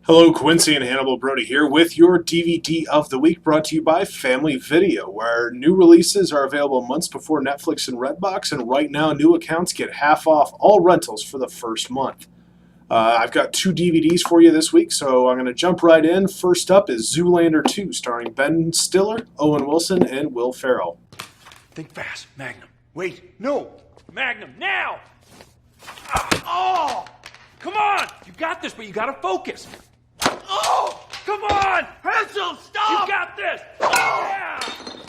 Hello, Quincy and Hannibal Brody here with your DVD of the week, brought to you by Family Video, where new releases are available months before Netflix and Redbox, and right now new accounts get half off all rentals for the first month. I've got two DVDs for you this week, so I'm going to jump right in. First up is Zoolander 2, starring Ben Stiller, Owen Wilson, and Will Ferrell. Think fast, Magnum. Wait, no! Magnum, now! Oh! Come on! You got this, but you gotta focus. Oh! Come on! Hansel, stop! You got this! Oh! Yeah!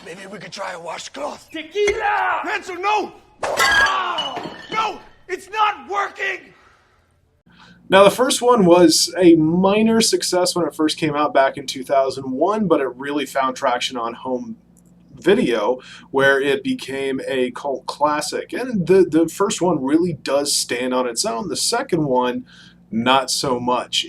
Maybe we could try a washcloth. Tequila! Hansel, no! Oh! No! It's not working! Now, the first one was a minor success when it first came out back in 2001, but it really found traction on home video where it became a cult classic. And the first one really does stand on its own. The second one, not so much.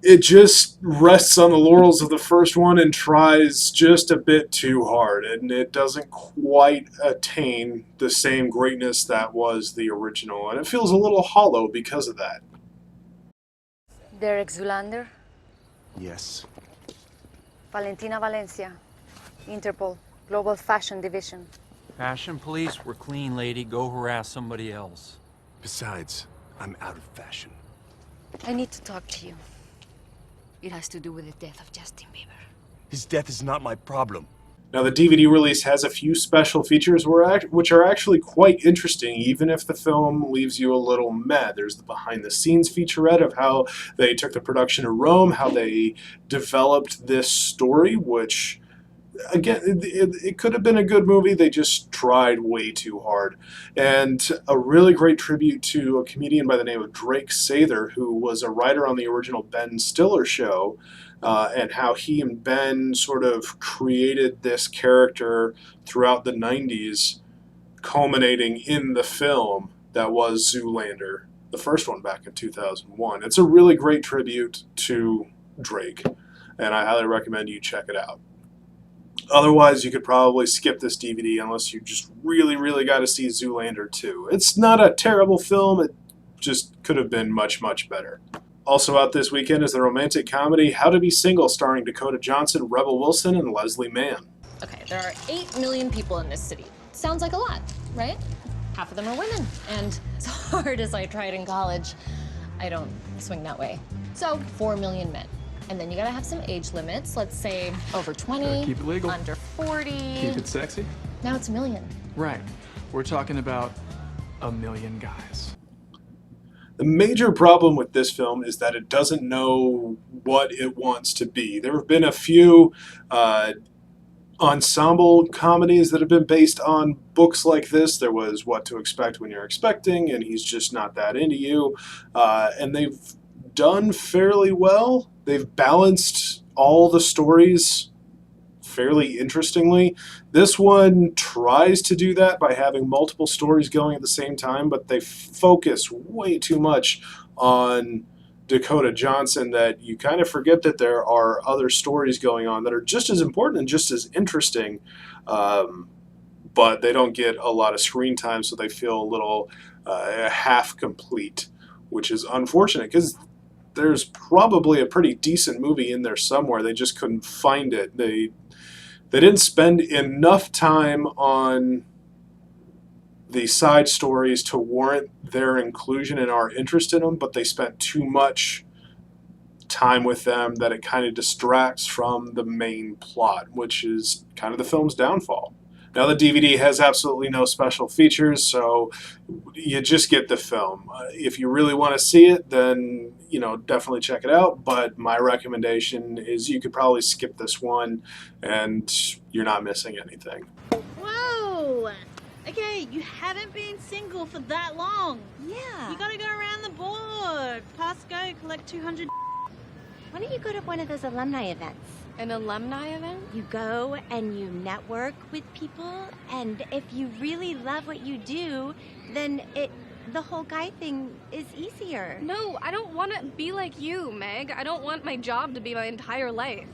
It just rests on the laurels of the first one and tries just a bit too hard, and it doesn't quite attain the same greatness that was the original, and it feels a little hollow because of that. Derek Zoolander, Yes. Valentina Valencia, Interpol, Global Fashion Division. Fashion police, we're clean, lady. Go harass somebody else. Besides, I'm out of fashion. I need to talk to you. It has to do with the death of Justin Bieber. His death is not my problem. Now, the DVD release has a few special features which are actually quite interesting, even if the film leaves you a little meh. There's the behind-the-scenes featurette of how they took the production to Rome, how they developed this story, which, again, it could have been a good movie. They just tried way too hard. And a really great tribute to a comedian by the name of Drake Sather, who was a writer on the original Ben Stiller show, and how he and Ben sort of created this character throughout the 90s, culminating in the film that was Zoolander, the first one back in 2001. It's a really great tribute to Drake, and I highly recommend you check it out. Otherwise, you could probably skip this DVD unless you just really, really got to see Zoolander 2. It's not a terrible film. It just could have been much, much better. Also out this weekend is the romantic comedy How to Be Single, starring Dakota Johnson, Rebel Wilson, and Leslie Mann. Okay, there are 8 million people in this city. Sounds like a lot, right? Half of them are women. And as hard as I tried in college, I don't swing that way. So, 4 million men. And then you gotta have some age limits. Let's say over 20, keep it legal, under 40. keep it sexy. Now it's a million. Right. We're talking about a million guys. The major problem with this film is that it doesn't know what it wants to be. There have been a few ensemble comedies that have been based on books like this. There was What to Expect When You're Expecting, and He's Just Not That Into You. And they've done fairly well. They've balanced all the stories fairly interestingly. This one tries to do that by having multiple stories going at the same time, but they focus way too much on Dakota Johnson that you kind of forget that there are other stories going on that are just as important and just as interesting, but they don't get a lot of screen time, so they feel a little half complete, which is unfortunate because there's probably a pretty decent movie in there somewhere. They just couldn't find it. They didn't spend enough time on the side stories to warrant their inclusion and our interest in them, but they spent too much time with them that it kind of distracts from the main plot, which is kind of the film's downfall. Now, the DVD has absolutely no special features, so you just get the film. If you really want to see it, then, definitely check it out. But my recommendation is you could probably skip this one, and you're not missing anything. Whoa! Okay, you haven't been single for that long. Yeah. You gotta go around the board. Pass go, collect 200. Why don't you go to one of those alumni events? An alumni event? You go and you network with people, and if you really love what you do, then the whole guy thing is easier. No, I don't want to be like you, Meg. I don't want my job to be my entire life.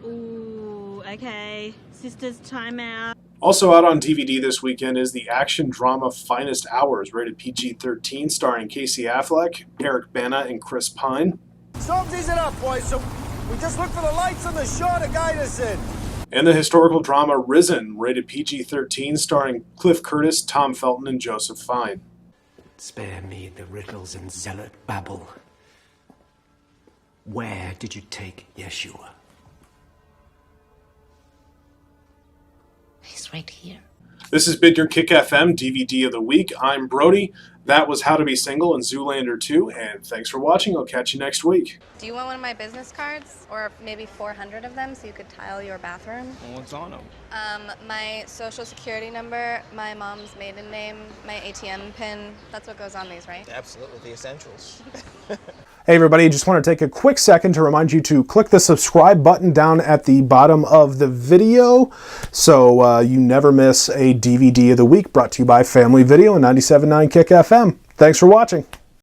Ooh, okay. Sisters, time out. Also out on DVD this weekend is the action drama Finest Hours, rated PG-13, starring Casey Affleck, Eric Bana, and Chris Pine. Storm's easing up, boys, so we just look for the lights on the shore to guide us in. And the historical drama Risen, rated PG-13, starring Cliff Curtis, Tom Felton, and Joseph Fiennes. Spare me the riddles and zealot babble. Where did you take Yeshua? He's right here. This has been your Kick FM DVD of the week. I'm Brody. That was How to Be Single and Zoolander 2, and thanks for watching. I'll catch you next week. Do you want one of my business cards? Or maybe 400 of them so you could tile your bathroom? What's on them? My social security number, my mom's maiden name, my ATM pin. That's what goes on these, right? Absolutely, the essentials. Hey everybody, just want to take a quick second to remind you to click the subscribe button down at the bottom of the video so you never miss a DVD of the week brought to you by Family Video and 97.9 Kick FM. Thanks for watching.